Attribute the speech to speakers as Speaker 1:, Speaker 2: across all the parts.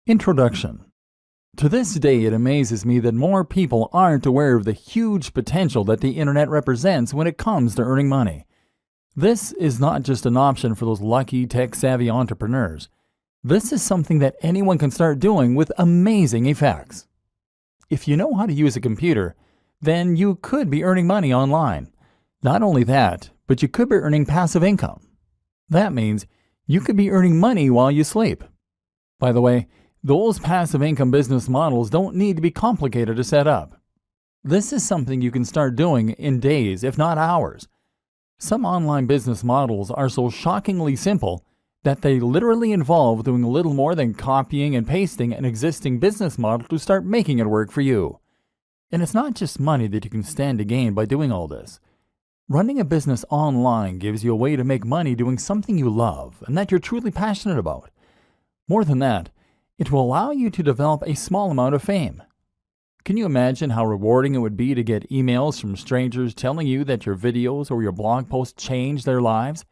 Speaker 1: Introduction. To this day, it amazes me that more people aren't aware of the huge potential that the internet represents when it comes to earning money. This is not just an option for those lucky, tech-savvy entrepreneurs. This is something that anyone can start doing with amazing effects. If you know how to use a computer, then you could be earning money online. Not only that, but you could be earning passive income. That means you could be earning money while you sleep. By the way, those passive income business models don't need to be complicated to set up. This is something you can start doing in days, if not hours. Some online business models are so shockingly simple that they literally involve doing little more than copying and pasting an existing business model to start making it work for you. And it's not just money that you can stand to gain by doing all this. Running a business online gives you a way to make money doing something you love and that you're truly passionate about. More than that, it will allow you to develop a small amount of fame. Can you imagine how rewarding it would be to get emails from strangers telling you that your videos or your blog posts changed their lives?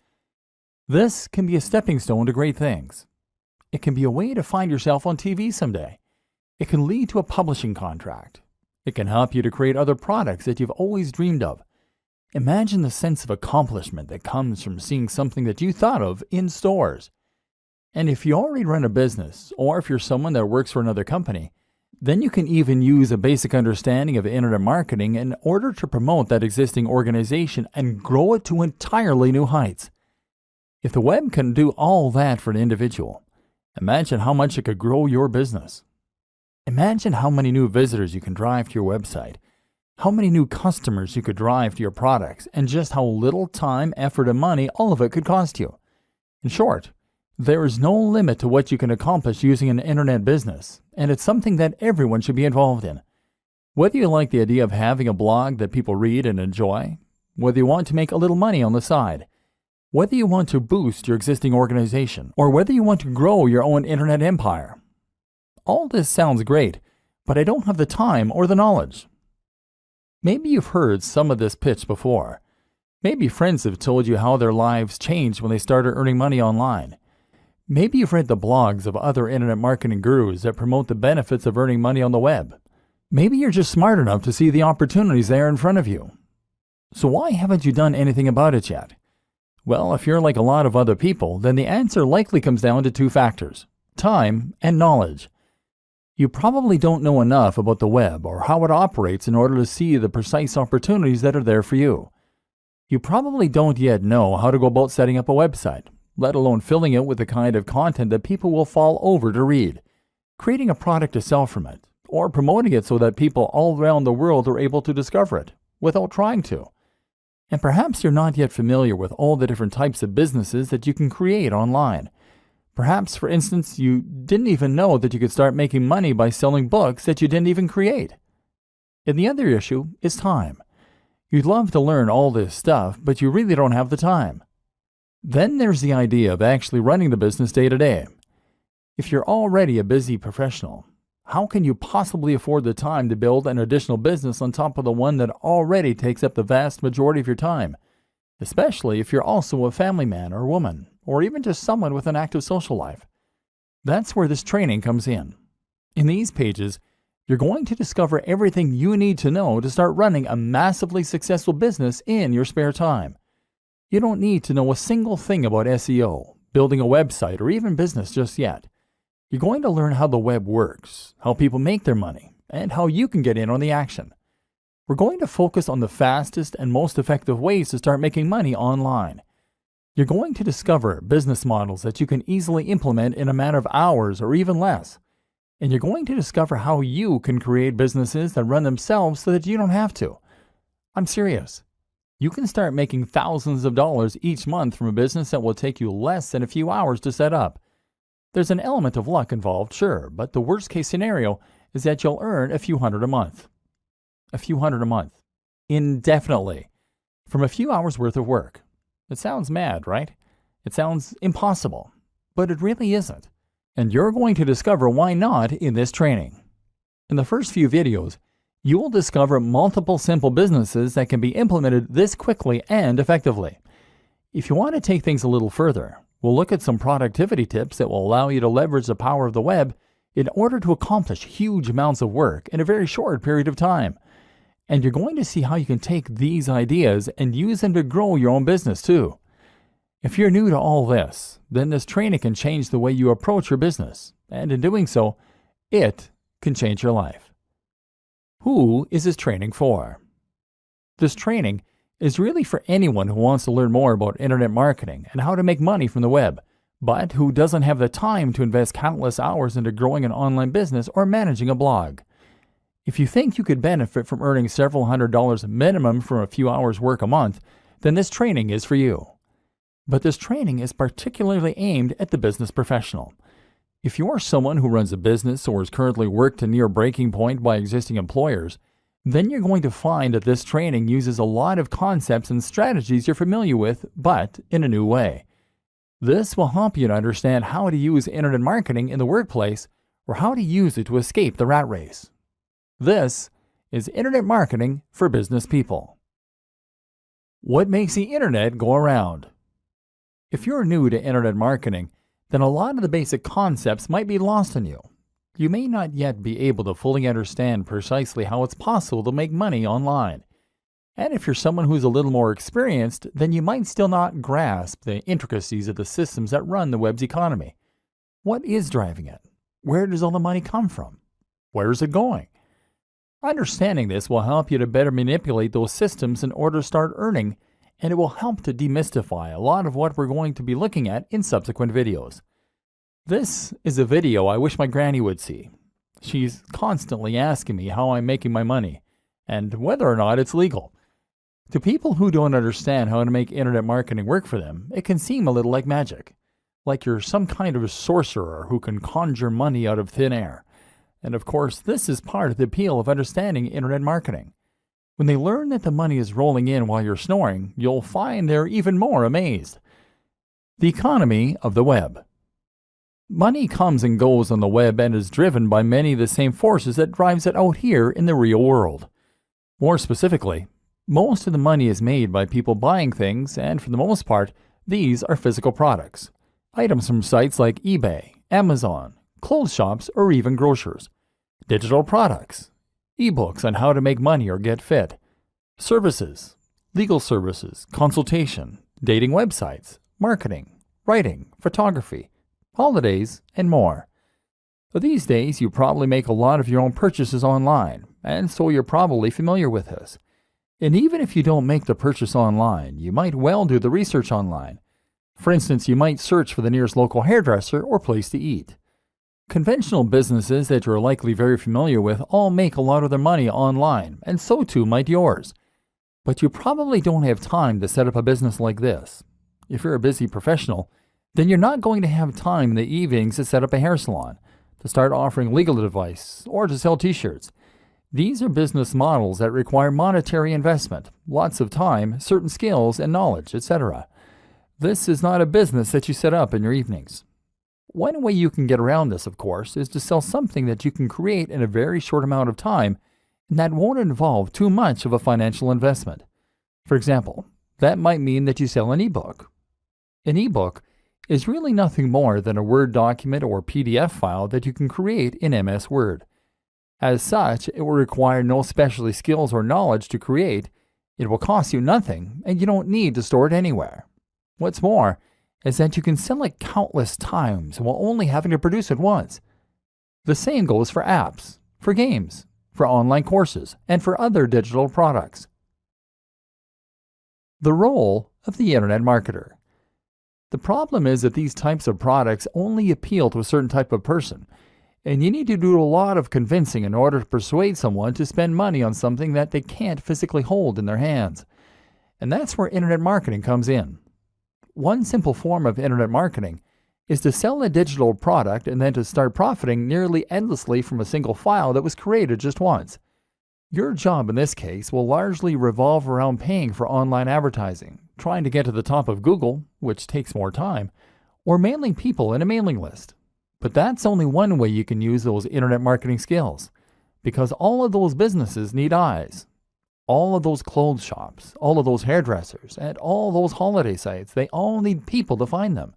Speaker 1: This can be a stepping stone to great things. It can be a way to find yourself on TV someday. It can lead to a publishing contract. It can help you to create other products that you've always dreamed of. Imagine the sense of accomplishment that comes from seeing something that you thought of in stores. And if you already run a business, or if you're someone that works for another company, then you can even use a basic understanding of internet marketing in order to promote that existing organization and grow it to entirely new heights. If the web can do all that for an individual, imagine how much it could grow your business. Imagine how many new visitors you can drive to your website, how many new customers you could drive to your products, and just how little time, effort, and money all of it could cost you. In short, there is no limit to what you can accomplish using an internet business, and it's something that everyone should be involved in. Whether you like the idea of having a blog that people read and enjoy, whether you want to make a little money on the side, whether you want to boost your existing organization, or whether you want to grow your own internet empire. All this sounds great, but I don't have the time or the knowledge. Maybe you've heard some of this pitch before. Maybe friends have told you how their lives changed when they started earning money online. Maybe you've read the blogs of other internet marketing gurus that promote the benefits of earning money on the web. Maybe you're just smart enough to see the opportunities there in front of you. So why haven't you done anything about it yet? Well, if you're like a lot of other people, then the answer likely comes down to two factors: time and knowledge. You probably don't know enough about the web or how it operates in order to see the precise opportunities that are there for you. You probably don't yet know how to go about setting up a website, let alone filling it with the kind of content that people will fall over to read, creating a product to sell from it, or promoting it so that people all around the world are able to discover it without trying to. And perhaps you're not yet familiar with all the different types of businesses that you can create online. Perhaps, for instance, you didn't even know that you could start making money by selling books that you didn't even create. And the other issue is time. You'd love to learn all this stuff, but you really don't have the time. Then there's the idea of actually running the business day to day. If you're already a busy professional, how can you possibly afford the time to build an additional business on top of the one that already takes up the vast majority of your time? Especially if you're also a family man or woman, or even just someone with an active social life. That's where this training comes in. In these pages, you're going to discover everything you need to know to start running a massively successful business in your spare time. You don't need to know a single thing about SEO, building a website, or even business just yet. You're going to learn how the web works, how people make their money, and how you can get in on the action. We're going to focus on the fastest and most effective ways to start making money online. You're going to discover business models that you can easily implement in a matter of hours or even less. And you're going to discover how you can create businesses that run themselves so that you don't have to. I'm serious. You can start making thousands of dollars each month from a business that will take you less than a few hours to set up. There's an element of luck involved, sure, but the worst case scenario is that you'll earn a few hundred a month. A few hundred a month. Indefinitely. From a few hours worth of work. It sounds mad, right? It sounds impossible. But it really isn't. And you're going to discover why not in this training. In the first few videos, you will discover multiple simple businesses that can be implemented this quickly and effectively. If you want to take things a little further, we'll look at some productivity tips that will allow you to leverage the power of the web in order to accomplish huge amounts of work in a very short period of time. And you're going to see how you can take these ideas and use them to grow your own business too. If you're new to all this, then this training can change the way you approach your business, and in doing so, it can change your life. Who is this training for? This training is really for anyone who wants to learn more about internet marketing and how to make money from the web, but who doesn't have the time to invest countless hours into growing an online business or managing a blog. If you think you could benefit from earning several $100s minimum from a few hours work a month, then this training is for you. But this training is particularly aimed at the business professional. If you are someone who runs a business or is currently worked to near breaking point by existing employers, then you're going to find that this training uses a lot of concepts and strategies you're familiar with, but in a new way. This will help you to understand how to use internet marketing in the workplace or how to use it to escape the rat race. This is Internet Marketing for Business People. What makes the internet go around? If you're new to internet marketing, then a lot of the basic concepts might be lost on you. You may not yet be able to fully understand precisely how it's possible to make money online. And if you're someone who's a little more experienced, then you might still not grasp the intricacies of the systems that run the web's economy. What is driving it? Where does all the money come from? Where is it going? Understanding this will help you to better manipulate those systems in order to start earning, and it will help to demystify a lot of what we're going to be looking at in subsequent videos. This is a video I wish my granny would see. She's constantly asking me how I'm making my money, and whether or not it's legal. To people who don't understand how to make internet marketing work for them, it can seem a little like magic, like you're some kind of a sorcerer who can conjure money out of thin air. And of course, this is part of the appeal of understanding internet marketing. When they learn that the money is rolling in while you're snoring, you'll find they're even more amazed. The economy of the web. Money comes and goes on the web and is driven by many of the same forces that drives it out here in the real world. More specifically, most of the money is made by people buying things, and for the most part, these are physical products. Items from sites like eBay, Amazon, clothes shops, or even grocers. Digital products, ebooks on how to make money or get fit, services, legal services, consultation, dating websites, marketing, writing, photography, holidays, and more. But these days, you probably make a lot of your own purchases online, and so you're probably familiar with this. And even if you don't make the purchase online, you might well do the research online. For instance, you might search for the nearest local hairdresser or place to eat. Conventional businesses that you're likely very familiar with all make a lot of their money online, and so too might yours. But you probably don't have time to set up a business like this. If you're a busy professional, then you're not going to have time in the evenings to set up a hair salon, to start offering legal advice, or to sell t-shirts. These are business models that require monetary investment, lots of time, certain skills and knowledge, etc. This is not a business that you set up in your evenings. One way you can get around this, of course, is to sell something that you can create in a very short amount of time and that won't involve too much of a financial investment. For example, that might mean that you sell an ebook. An ebook is really nothing more than a Word document or PDF file that you can create in MS Word. As such, it will require no specialty skills or knowledge to create, it will cost you nothing, and you don't need to store it anywhere. What's more, is that you can sell it countless times while only having to produce it once. The same goes for apps, for games, for online courses, and for other digital products. The role of the internet marketer. The problem is that these types of products only appeal to a certain type of person, and you need to do a lot of convincing in order to persuade someone to spend money on something that they can't physically hold in their hands. And that's where internet marketing comes in. One simple form of internet marketing is to sell a digital product and then to start profiting nearly endlessly from a single file that was created just once. Your job in this case will largely revolve around paying for online advertising, trying to get to the top of Google, which takes more time, or mailing people in a mailing list. But that's only one way you can use those internet marketing skills, because all of those businesses need eyes. All of those clothes shops, all of those hairdressers, and all those holiday sites, they all need people to find them.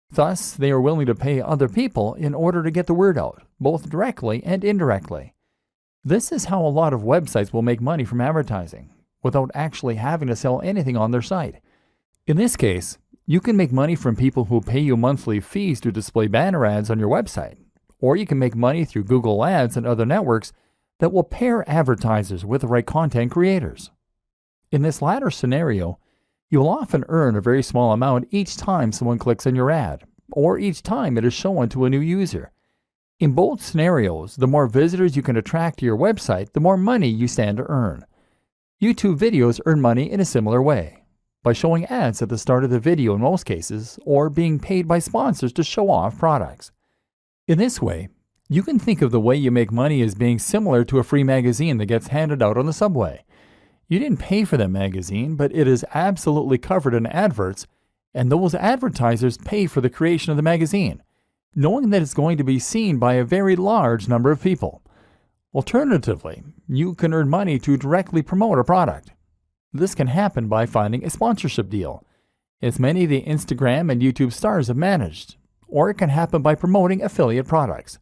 Speaker 1: Thus, they are willing to pay other people in order to get the word out, both directly and indirectly. This is how a lot of websites will make money from advertising, without actually having to sell anything on their site. In this case, you can make money from people who pay you monthly fees to display banner ads on your website, or you can make money through Google Ads and other networks that will pair advertisers with the right content creators. In this latter scenario, you'll often earn a very small amount each time someone clicks on your ad, or each time it is shown to a new user. In both scenarios, the more visitors you can attract to your website, the more money you stand to earn. YouTube videos earn money in a similar way, by showing ads at the start of the video in most cases, or being paid by sponsors to show off products. In this way, you can think of the way you make money as being similar to a free magazine that gets handed out on the subway. You didn't pay for that magazine, but it is absolutely covered in adverts, and those advertisers pay for the creation of the magazine, knowing that it's going to be seen by a very large number of people. Alternatively, you can earn money to directly promote a product. This can happen by finding a sponsorship deal, as many of the Instagram and YouTube stars have managed, or it can happen by promoting affiliate products.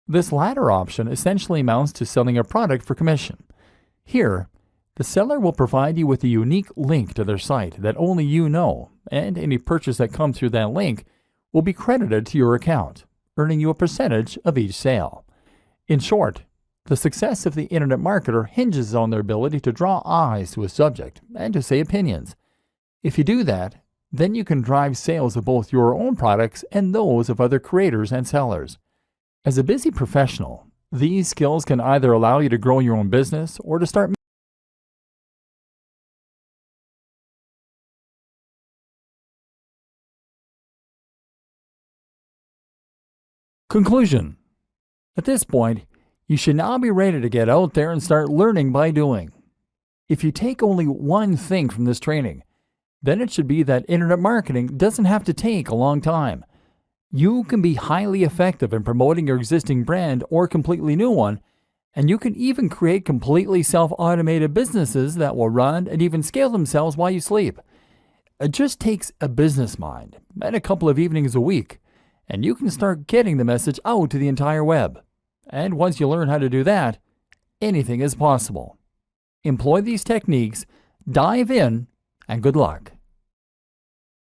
Speaker 1: This latter option essentially amounts to selling a product for commission. Here, the seller will provide you with a unique link to their site that only you know, and any purchase that comes through that link will be credited to your account, earning you a percentage of each sale. In short, the success of the internet marketer hinges on their ability to draw eyes to a subject and to say opinions. If you do that, then you can drive sales of both your own products and those of other creators and sellers. As a busy professional, these skills can either allow you to grow your own business or to start Conclusion. At this point, you should now be ready to get out there and start learning by doing. If you take only one thing from this training, then it should be that internet marketing doesn't have to take a long time. You can be highly effective in promoting your existing brand or completely new one, and you can even create completely self-automated businesses that will run and even scale themselves while you sleep. It just takes a business mind and a couple of evenings a week, and you can start getting the message out to the entire web. And once you learn how to do that, anything is possible. Employ these techniques, dive in, and good luck.